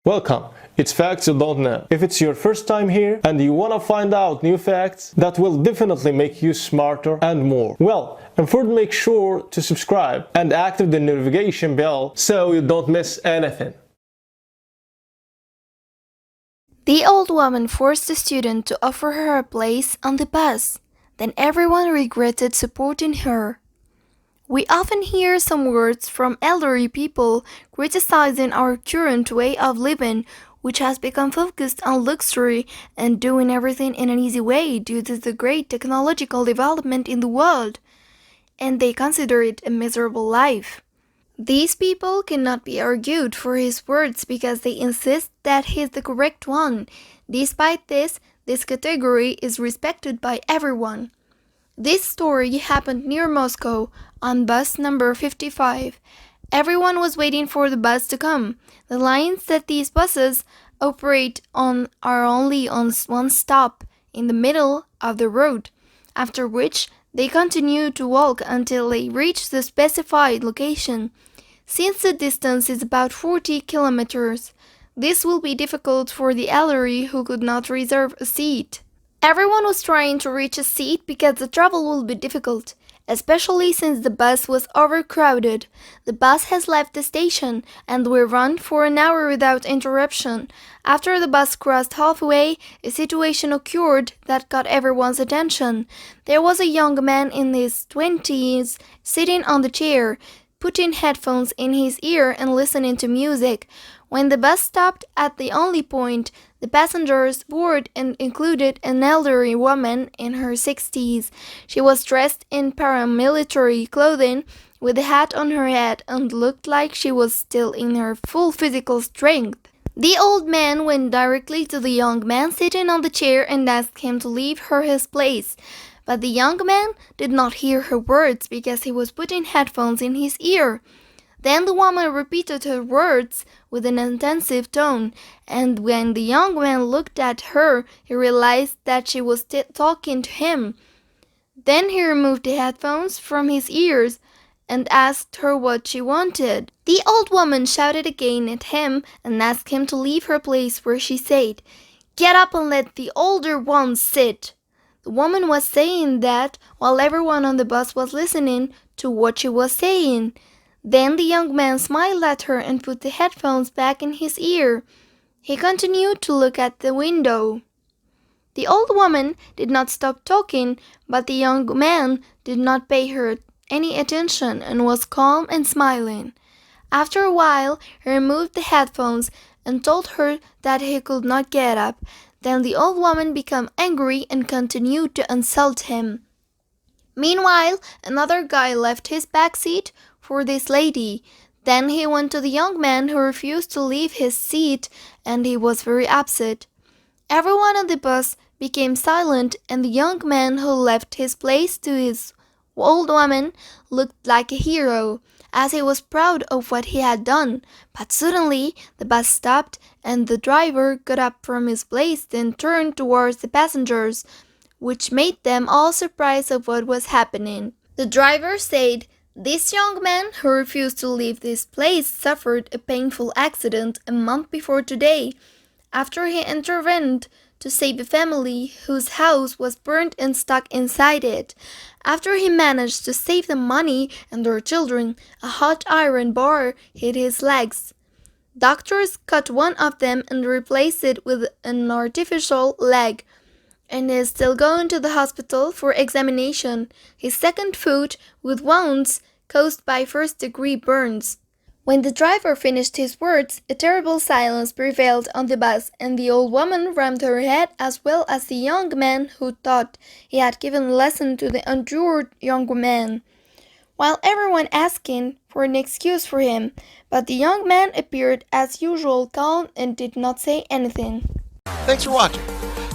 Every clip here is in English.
Welcome! It's Facts You Don't Know. If it's your first time here and you want to find out new facts that will definitely make you smarter and more, well, and first make sure to subscribe and activate the notification bell so you don't miss anything. The old woman forced the student to offer her a place on the bus. Then everyone regretted supporting her. We often hear some words from elderly people criticizing our current way of living, which has become focused on luxury and doing everything in an easy way due to the great technological development in the world, and they consider it a miserable life. These people cannot be argued for his words because they insist that he is the correct one. Despite this category is respected by everyone. This story happened near Moscow on bus number 55. Everyone was waiting for the bus to come. The lines that these buses operate on are only on one stop in the middle of the road, after which they continue to walk until they reach the specified location. Since the distance is about 40 kilometers, this will be difficult for the elderly who could not reserve a seat. Everyone was trying to reach a seat because the travel will be difficult, especially since the bus was overcrowded. The bus has left the station and will run for an hour without interruption. After the bus crossed halfway, a situation occurred that got everyone's attention. There was a young man in his 20s sitting on the chair, putting headphones in his ear and listening to music. When the bus stopped at the only point, the passengers boarded and included an elderly woman in her 60s. She was dressed in paramilitary clothing with a hat on her head and looked like she was still in her full physical strength. The old man went directly to the young man sitting on the chair and asked him to leave her his place. But the young man did not hear her words because he was putting headphones in his ear. Then the woman repeated her words with an intensive tone, and when the young man looked at her, he realized that she was talking to him. Then he removed the headphones from his ears and asked her what she wanted. The old woman shouted again at him and asked him to leave her place where she sat. "Get up and let the older one sit." The woman was saying that while everyone on the bus was listening to what she was saying. Then the young man smiled at her and put the headphones back in his ear. He continued to look at the window. The old woman did not stop talking, but the young man did not pay her any attention and was calm and smiling. After a while, he removed the headphones and told her that he could not get up. Then the old woman became angry and continued to insult him. Meanwhile, another guy left his back seat for this lady. Then he went to the young man who refused to leave his seat, and he was very upset. Everyone on the bus became silent, and the young man who left his place to his old woman looked like a hero, as he was proud of what he had done. But suddenly the bus stopped, and the driver got up from his place and turned towards the passengers, which made them all surprised of what was happening. The driver said, "This young man who refused to leave this place suffered a painful accident a month before today, after he intervened to save a family whose house was burned and stuck inside it. After he managed to save them money and their children, a hot iron bar hit his legs. Doctors cut one of them and replaced it with an artificial leg, and is still going to the hospital for examination. His second foot with wounds caused by first-degree burns." When the driver finished his words, a terrible silence prevailed on the bus, and the old woman rubbed her head as well as the young man who thought he had given a lesson to the injured young man, while everyone asking for an excuse for him. But the young man appeared as usual calm and did not say anything. Thanks for watching.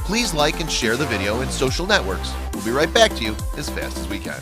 Please like and share the video in social networks. We'll be right back to you as fast as we can.